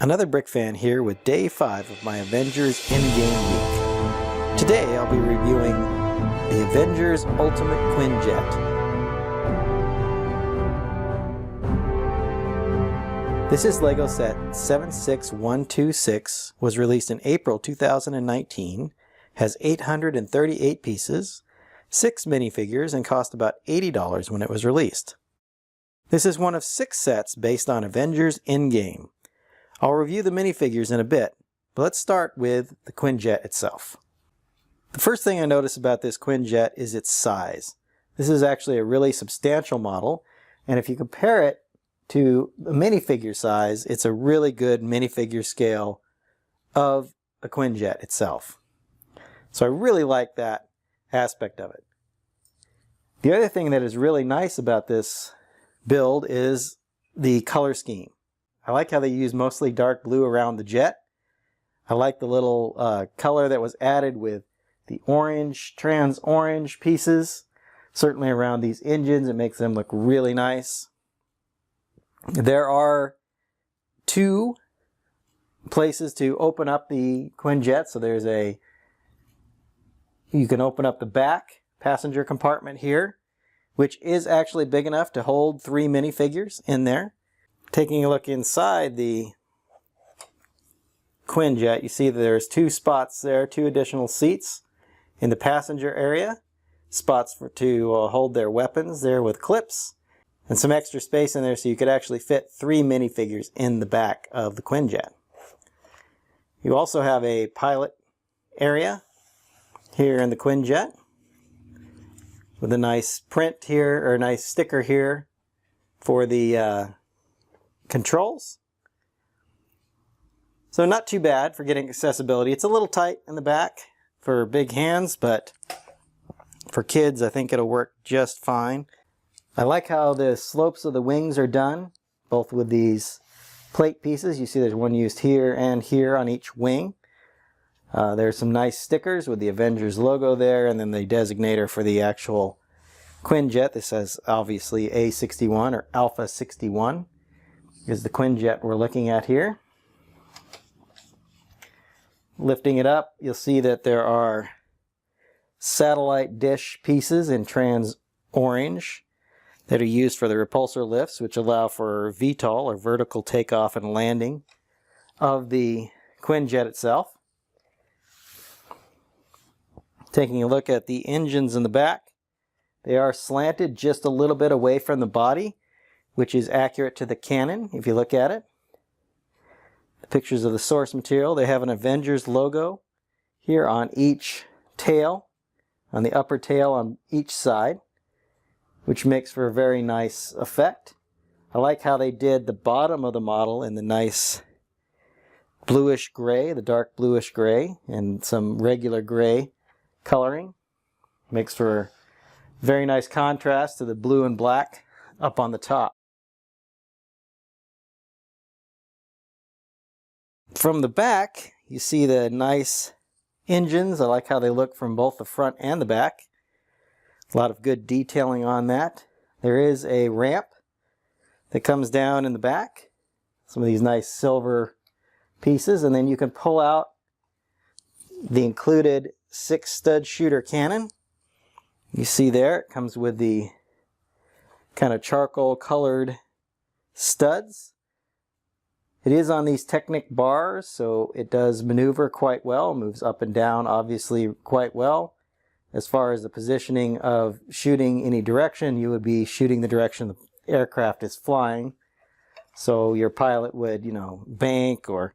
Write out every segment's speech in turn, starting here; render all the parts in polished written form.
Another Brick Fan here with day 5 of my Avengers Endgame week. Today I'll be reviewing the Avengers Ultimate Quinjet. This is LEGO set 76126, was released in April 2019, has 838 pieces, 6 minifigures, and cost about $80 when it was released. This is one of 6 sets based on Avengers Engame. I'll review the minifigures in a bit, but let's start with the Quinjet itself. The first thing I notice about this Quinjet is its size. This is actually a really substantial model, and if you compare it to the minifigure size, it's a really good minifigure scale of a Quinjet itself. So I really like that aspect of it. The other thing that is really nice about this build is the color scheme. I like how they use mostly dark blue around the jet. I like the little color that was added with the orange, trans orange pieces. Certainly around these engines, it makes them look really nice. There are 2 places to open up the Quinjet. So there's you can open up the back passenger compartment here, which is actually big enough to hold 3 minifigures in there. Taking a look inside the Quinjet, you see that there's 2 spots there, 2 additional seats in the passenger area, spots to hold their weapons there with clips, and some extra space in there so you could actually fit 3 minifigures in the back of the Quinjet. You also have a pilot area here in the Quinjet with a nice print here, or a nice sticker here for the controls. So not too bad for getting accessibility. It's a little tight in the back for big hands, but for kids I think it'll work just fine. I like how the slopes of the wings are done, both with these plate pieces. You see there's one used here and here on each wing. There's some nice stickers with the Avengers logo there, and then the designator for the actual Quinjet. This says obviously A61 or Alpha 61. Is the Quinjet we're looking at here. Lifting it up, you'll see that there are satellite dish pieces in trans orange that are used for the repulsor lifts, which allow for VTOL, or vertical takeoff and landing, of the Quinjet itself. Taking a look at the engines in the back, they are slanted just a little bit away from the body, which is accurate to the cannon if you look at it. The pictures of the source material, they have an Avengers logo here on each tail, on the upper tail on each side, which makes for a very nice effect. I like how they did the bottom of the model in the nice bluish gray, the dark bluish gray, and some regular gray coloring. Makes for very nice contrast to the blue and black up on the top. From the back, you see the nice engines. I like how they look from both the front and the back. A lot of good detailing on that. There is a ramp that comes down in the back. Some of these nice silver pieces, and then you can pull out the included 6 stud shooter cannon. You see there, it comes with the kind of charcoal colored studs. It is on these Technic bars, so it does maneuver quite well, moves up and down obviously quite well. As far as the positioning of shooting any direction, you would be shooting the direction the aircraft is flying. So your pilot would, bank or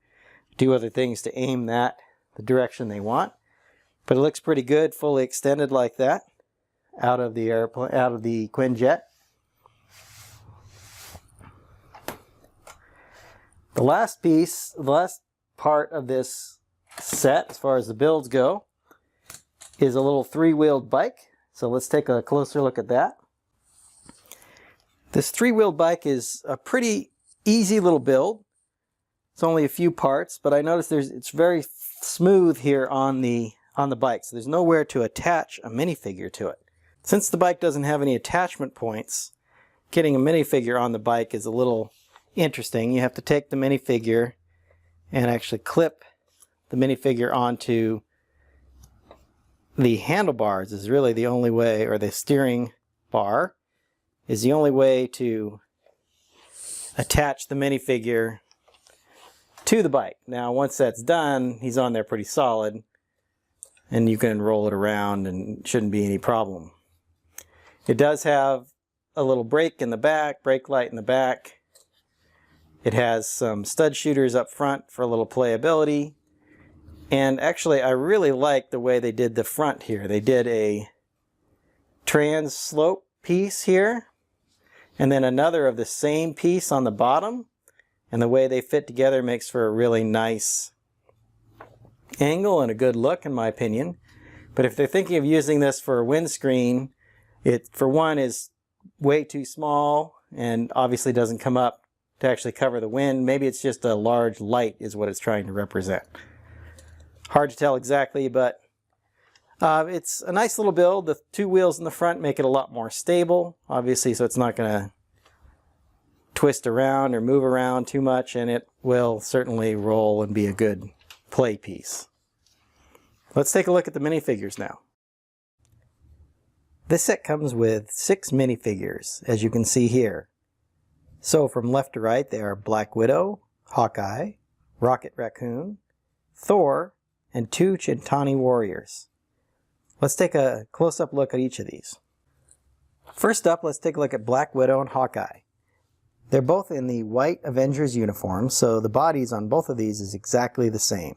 do other things to aim that the direction they want. But it looks pretty good, fully extended like that, out of the airplane, out of the Quinjet. The last piece, the last part of this set, as far as the builds go, is a little 3-wheeled bike. So let's take a closer look at that. This 3-wheeled bike is a pretty easy little build. It's only a few parts, but I noticed it's very smooth here on the bike, so there's nowhere to attach a minifigure to it. Since the bike doesn't have any attachment points, getting a minifigure on the bike is a little interesting. You have to take the minifigure and actually clip the minifigure onto the handlebars is really the only way, or the steering bar is the only way to attach the minifigure to the bike. Now once that's done, he's on there pretty solid, and you can roll it around and shouldn't be any problem. It does have a little brake in the back, brake light in the back. It has some stud shooters up front for a little playability. And actually, I really like the way they did the front here. They did a trans slope piece here, and then another of the same piece on the bottom. And the way they fit together makes for a really nice angle and a good look, in my opinion. But if they're thinking of using this for a windscreen, it, for one, is way too small and obviously doesn't come up to actually cover the wind. Maybe it's just a large light is what it's trying to represent. Hard to tell exactly, but it's a nice little build. The two wheels in the front make it a lot more stable, obviously, so it's not going to twist around or move around too much, and it will certainly roll and be a good play piece. Let's take a look at the minifigures now. This set comes with 6 minifigures, as you can see here. So from left to right, they are Black Widow, Hawkeye, Rocket Raccoon, Thor, and 2 Chintani warriors. Let's take a close-up look at each of these. First up, let's take a look at Black Widow and Hawkeye. They're both in the white Avengers uniforms, so the bodies on both of these is exactly the same.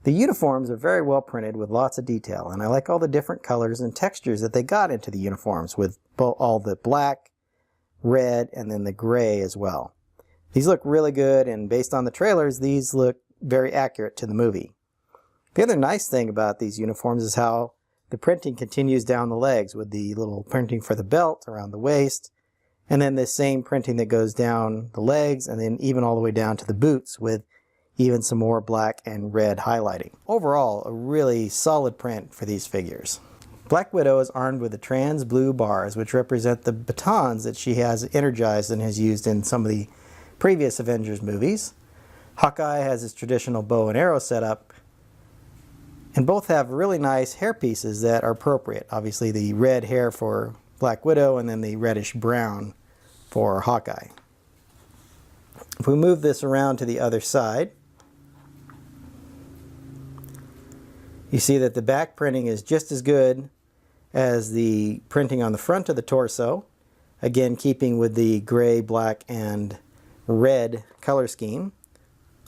The uniforms are very well printed with lots of detail, and I like all the different colors and textures that they got into the uniforms with all the black, red, and then the gray as well. These look really good, and based on the trailers, these look very accurate to the movie. The other nice thing about these uniforms is how the printing continues down the legs with the little printing for the belt around the waist, and then the same printing that goes down the legs and then even all the way down to the boots with even some more black and red highlighting. Overall, a really solid print for these figures. Black Widow is armed with the trans blue bars, which represent the batons that she has energized and has used in some of the previous Avengers movies. Hawkeye has his traditional bow and arrow setup, and both have really nice hair pieces that are appropriate. Obviously the red hair for Black Widow and then the reddish brown for Hawkeye. If we move this around to the other side, you see that the back printing is just as good as the printing on the front of the torso. Again, keeping with the gray, black, and red color scheme.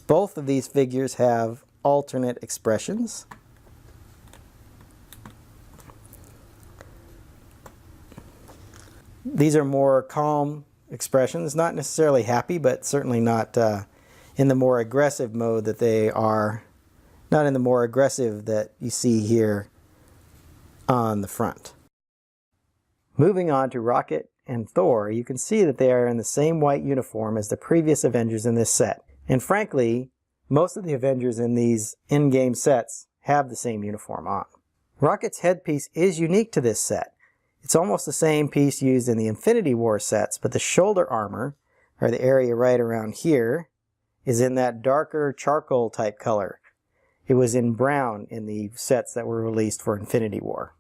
Both of these figures have alternate expressions. These are more calm expressions, not necessarily happy, but certainly not in the more aggressive mode that they are, not in the more aggressive that you see here on the front. Moving on to Rocket and Thor, you can see that they are in the same white uniform as the previous Avengers in this set. And frankly, most of the Avengers in these Endgame sets have the same uniform on. Rocket's headpiece is unique to this set. It's almost the same piece used in the Infinity War sets, but the shoulder armor, or the area right around here, is in that darker charcoal type color. It was in brown in the sets that were released for Infinity War.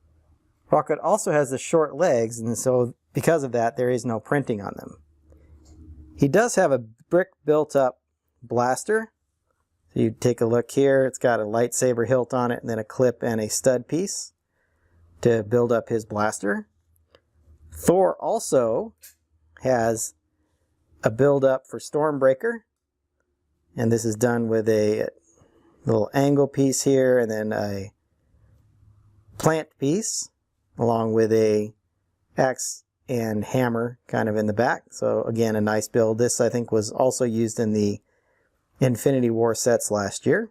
Rocket also has the short legs, and so because of that, there is no printing on them. He does have a brick built up blaster. So you take a look here, it's got a lightsaber hilt on it and then a clip and a stud piece to build up his blaster. Thor also has a build up for Stormbreaker, and this is done with a little angle piece here and then a plant piece along with a axe and hammer kind of in the back. So again, a nice build. This I think was also used in the Infinity War sets last year.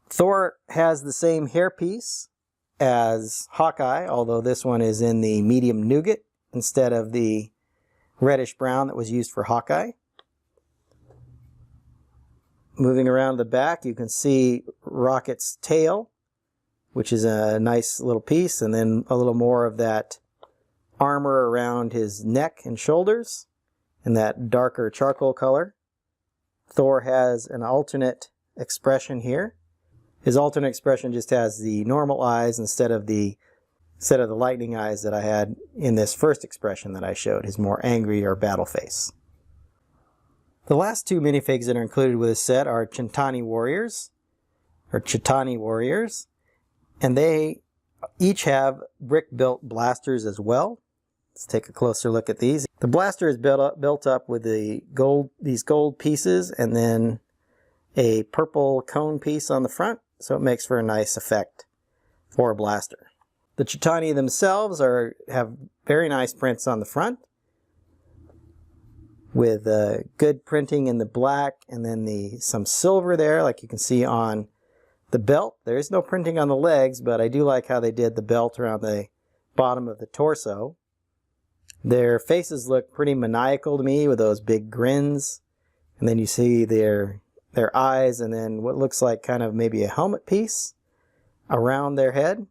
Thor has the same hairpiece as Hawkeye, although this one is in the medium nougat instead of the reddish brown that was used for Hawkeye. Moving around the back, you can see Rocket's tail, which is a nice little piece, and then a little more of that armor around his neck and shoulders. in that darker charcoal color. Thor has an alternate expression here. His alternate expression just has the normal eyes instead of the lightning eyes that I had in this first expression that I showed, his more angry or battle face. The last two minifigs that are included with this set are Chitani Warriors, and they each have brick-built blasters as well. Let's take a closer look at these. The blaster is built up with these gold pieces and then a purple cone piece on the front, so it makes for a nice effect for a blaster. The Chitani themselves have very nice prints on the front with good printing in the black and then some silver there, like you can see on the belt. There is no printing on the legs, but I do like how they did the belt around the bottom of the torso. Their faces look pretty maniacal to me with those big grins. And then you see their eyes and then what looks like kind of maybe a helmet piece around their head.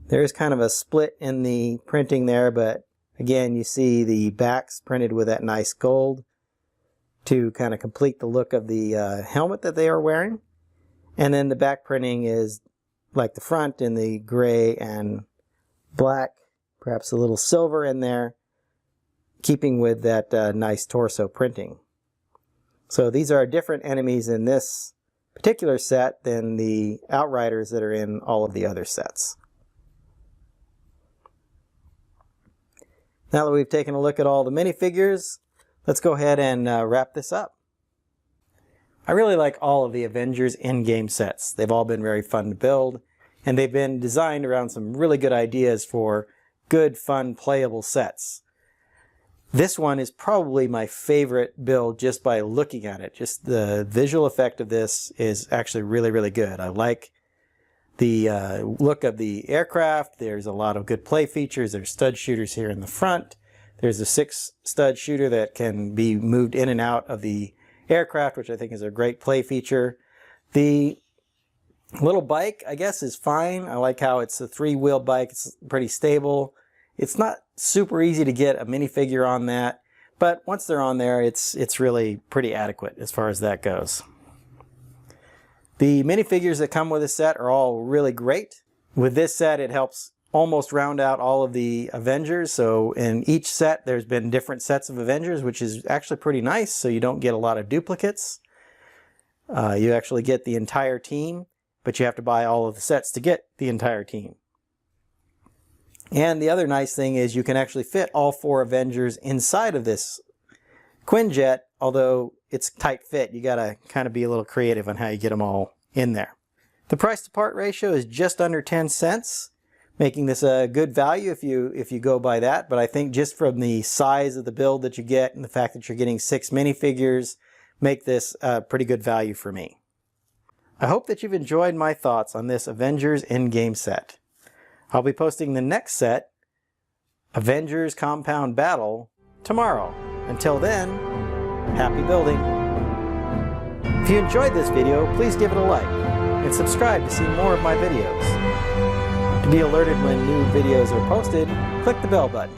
There's kind of a split in the printing there, but again, you see the backs printed with that nice gold to kind of complete the look of the helmet that they are wearing. And then the back printing is like the front in the gray and black, perhaps a little silver in there, keeping with that nice torso printing. So these are different enemies in this particular set than the Outriders that are in all of the other sets. Now that we've taken a look at all the minifigures, let's go ahead and wrap this up. I really like all of the Avengers Endgame sets. They've all been very fun to build, and they've been designed around some really good ideas for good, fun, playable sets. This one is probably my favorite build just by looking at it. Just the visual effect of this is actually really, really good. I like the look of the aircraft. There's a lot of good play features. There's stud shooters here in the front. There's a 6 stud shooter that can be moved in and out of the aircraft, which I think is a great play feature. The little bike, I guess, is fine. I like how it's a 3-wheel bike. It's pretty stable. It's not super easy to get a minifigure on that, but once they're on there, it's really pretty adequate as far as that goes. The minifigures that come with this set are all really great. With this set, it helps almost round out all of the Avengers. So in each set, there's been different sets of Avengers, which is actually pretty nice, so you don't get a lot of duplicates. You actually get the entire team, but you have to buy all of the sets to get the entire team. And the other nice thing is you can actually fit all 4 Avengers inside of this Quinjet, although it's tight fit. You gotta kind of be a little creative on how you get them all in there. The price to part ratio is just under 10 cents, making this a good value if you go by that. But I think just from the size of the build that you get and the fact that you're getting 6 minifigures, make this a pretty good value for me. I hope that you've enjoyed my thoughts on this Avengers Endgame set. I'll be posting the next set, Avengers Compound Battle, tomorrow. Until then, happy building! If you enjoyed this video, please give it a like and subscribe to see more of my videos. To be alerted when new videos are posted, click the bell button.